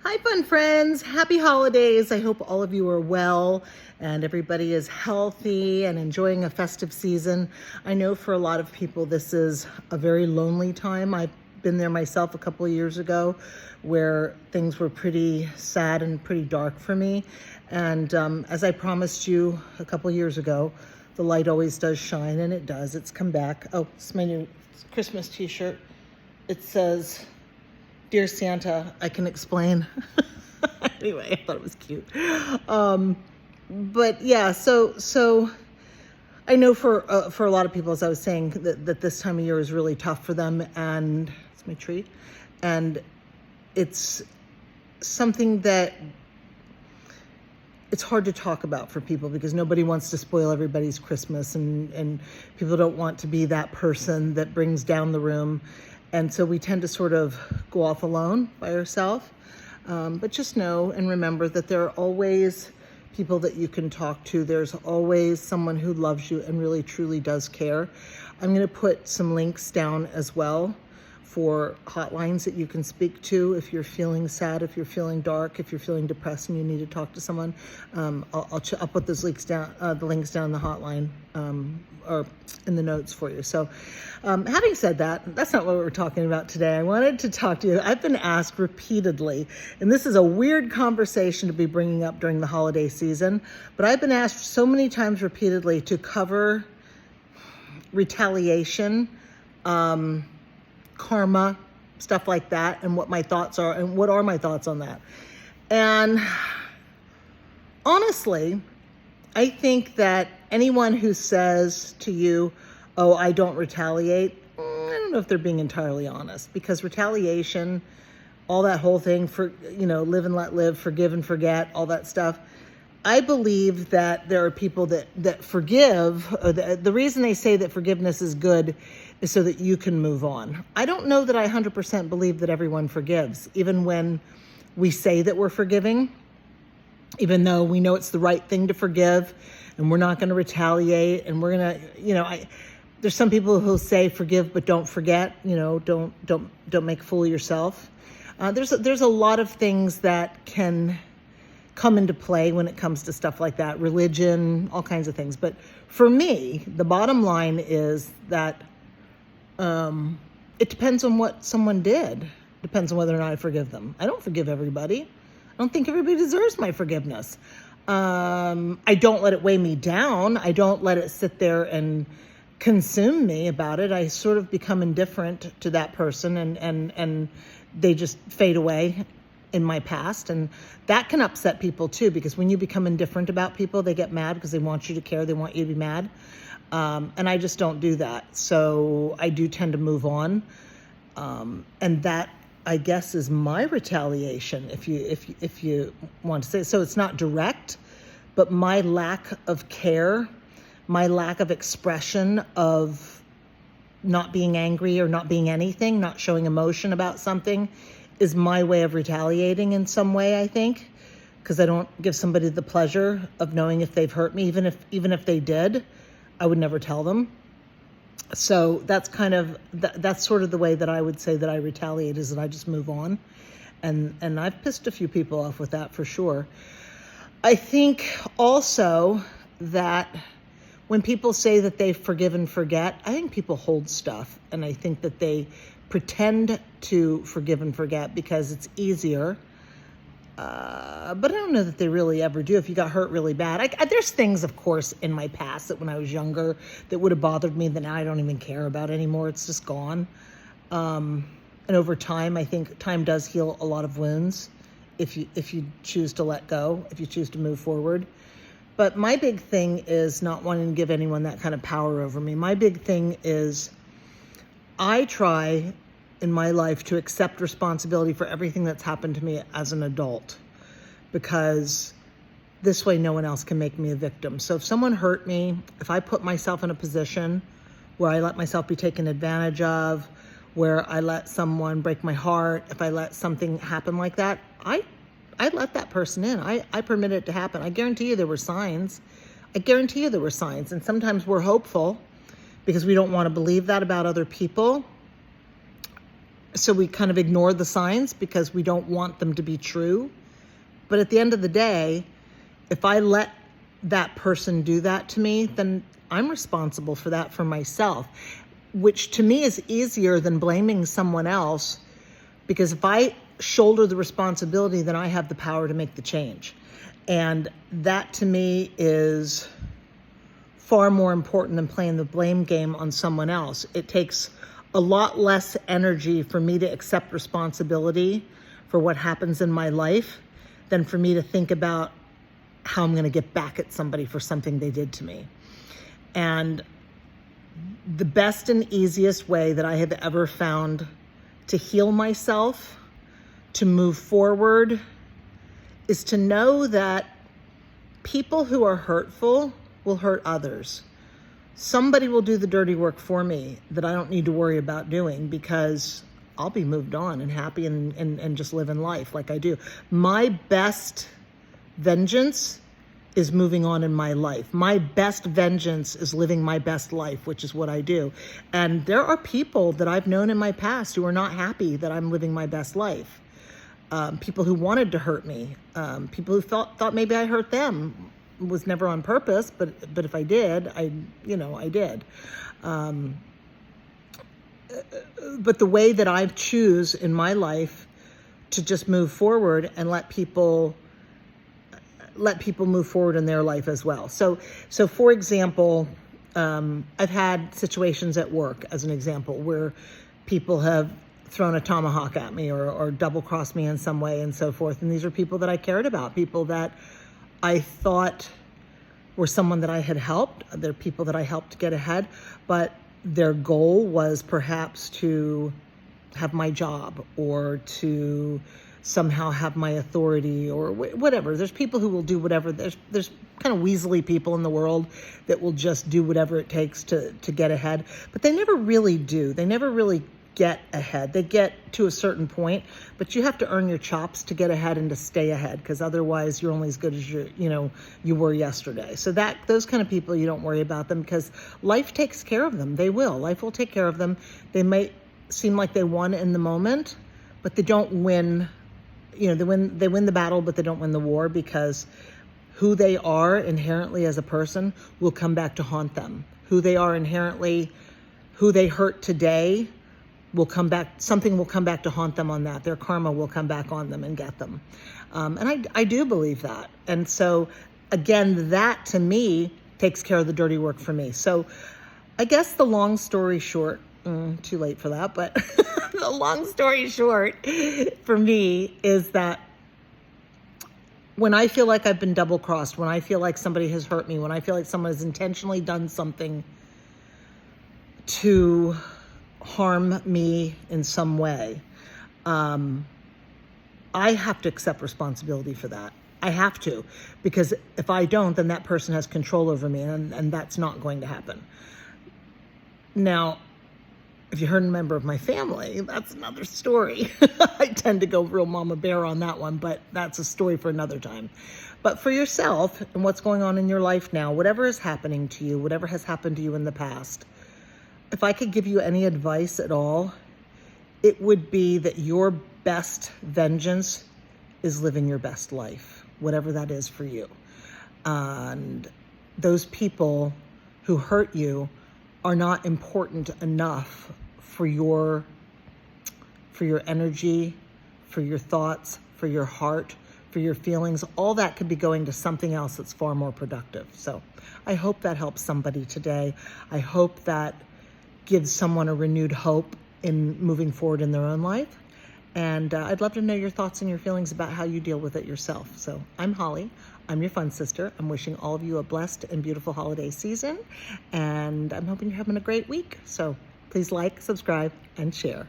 Hi, fun friends. Happy holidays. I hope all of you are well and everybody is healthy and enjoying a festive season. I know for a lot of people, this is a very lonely time. I've been there myself a couple of years ago where things were pretty sad and pretty dark for me. And as I promised you a couple of years ago, the light always does shine, and it does. It's come back. Oh, it's my new Christmas t-shirt. It says, "Dear Santa, I can explain." Anyway, I thought it was cute. But yeah, so I know for a lot of people, as I was saying, that this time of year is really tough for them, and it's my tree, and it's something that it's hard to talk about for people because nobody wants to spoil everybody's Christmas, and people don't want to be that person that brings down the room. And so we tend to sort of go off alone by ourselves. But just know and remember that there are always people that you can talk to. There's always someone who loves you and really truly does care. I'm going to put some links down as well for hotlines that you can speak to if you're feeling sad, if you're feeling dark, if you're feeling depressed and you need to talk to someone. I'll put those links down, the links down the hotline or in the notes for you. So having said that, that's not what we're talking about today. I wanted to talk to you. I've been asked repeatedly, and this is a weird conversation to be bringing up during the holiday season, but I've been asked so many times repeatedly to cover retaliation, karma, stuff like that, and what my thoughts are, and what are my thoughts on that. And honestly, I think that anyone who says to you, "Oh, I don't retaliate," I don't know if they're being entirely honest, because retaliation, all that whole thing for, live and let live, forgive and forget, all that stuff. I believe that there are people that forgive. Or the reason they say that forgiveness is good is so that you can move on. I don't know that I 100% believe that everyone forgives, even when we say that we're forgiving, even though we know it's the right thing to forgive and we're not going to retaliate, and we're going to, there's some people who'll say forgive but don't forget, don't make a fool of yourself. There's a lot of things that can come into play when it comes to stuff like that, religion, all kinds of things. But for me, the bottom line is that it depends on what someone did. Depends on whether or not I forgive them. I don't forgive everybody. I don't think everybody deserves my forgiveness. I don't let it weigh me down. I don't let it sit there and consume me about it. I sort of become indifferent to that person, and they just fade away in my past. And that can upset people too, because when you become indifferent about people, they get mad because they want you to care. They want you to be mad. And I just don't do that. So I do tend to move on. And that, I guess, is my retaliation, if you want to say. So it's not direct, but my lack of care, my lack of expression of not being angry or not being anything, not showing emotion about something, is my way of retaliating in some way, I think, because I don't give somebody the pleasure of knowing if they've hurt me. Even if they did, I would never tell them. So that's that's sort of the way that I would say that I retaliate, is that I just move on. And I've pissed a few people off with that for sure. I think also that when people say that they forgive and forget, I think people hold stuff, and I think that they pretend to forgive and forget because it's easier. But I don't know that they really ever do. If you got hurt really bad, there's things, of course, in my past that when I was younger that would have bothered me that now I don't even care about anymore. It's just gone. And over time, I think time does heal a lot of wounds if you choose to let go, if you choose to move forward. But my big thing is not wanting to give anyone that kind of power over me. My big thing is I try in my life to accept responsibility for everything that's happened to me as an adult, because this way no one else can make me a victim. So if someone hurt me, if I put myself in a position where I let myself be taken advantage of, where I let someone break my heart, if I let something happen like that, I let that person in. I permit it to happen. I guarantee you there were signs. And sometimes we're hopeful because we don't want to believe that about other people. So we kind of ignore the signs because we don't want them to be true. But at the end of the day, if I let that person do that to me, then I'm responsible for that for myself, which to me is easier than blaming someone else, because if I shoulder the responsibility, then I have the power to make the change. And that to me is far more important than playing the blame game on someone else. It takes a lot less energy for me to accept responsibility for what happens in my life than for me to think about how I'm going to get back at somebody for something they did to me. And the best and easiest way that I have ever found to heal myself, to move forward, is to know that people who are hurtful will hurt others. Somebody will do the dirty work for me that I don't need to worry about doing, because I'll be moved on and happy and just living life like I do. My best vengeance is moving on in my life. My best vengeance is living my best life, which is what I do. And there are people that I've known in my past who are not happy that I'm living my best life. People who wanted to hurt me, people who thought maybe I hurt them. It was never on purpose, but if I did, I did. But the way that I choose in my life to just move forward and let people move forward in their life as well. So for example, I've had situations at work, as an example, where people have thrown a tomahawk at me or double-crossed me in some way and so forth. And these are people that I cared about, people that I thought were someone that I had helped. They're people that I helped get ahead, but their goal was perhaps to have my job or to somehow have my authority or whatever. There's people who will do whatever. There's kind of weaselly people in the world that will just do whatever it takes to get ahead, but they never really do. They never really get ahead. They get to a certain point, but you have to earn your chops to get ahead and to stay ahead, because otherwise you're only as good as you were yesterday. So those kind of people, you don't worry about them, because life takes care of them. They will. Life will take care of them. They might seem like they won in the moment, but they don't win. They win the battle, but they don't win the war, because who they are inherently as a person will come back to haunt them. Who they are inherently, who they hurt today, will come back. Something will come back to haunt them on that. Their karma will come back on them and get them. And I do believe that. And so again, that to me takes care of the dirty work for me. So I guess the long story short, too late for that, but the long story short for me is that when I feel like I've been double-crossed, when I feel like somebody has hurt me, when I feel like someone has intentionally done something to harm me in some way, I have to accept responsibility for that. I have to, because if I don't, then that person has control over me, and that's not going to happen. Now, if you hurt a member of my family, that's another story. I tend to go real mama bear on that one, but that's a story for another time. But for yourself and what's going on in your life now, whatever is happening to you, whatever has happened to you in the past, if I could give you any advice at all, it would be that your best vengeance is living your best life, whatever that is for you. And those people who hurt you are not important enough for your energy, for your thoughts, for your heart, for your feelings. All that could be going to something else that's far more productive. So I hope that helps somebody today. I hope that gives someone a renewed hope in moving forward in their own life. And I'd love to know your thoughts and your feelings about how you deal with it yourself. So I'm Holly. I'm your fun sister. I'm wishing all of you a blessed and beautiful holiday season. And I'm hoping you're having a great week. So please like, subscribe, and share.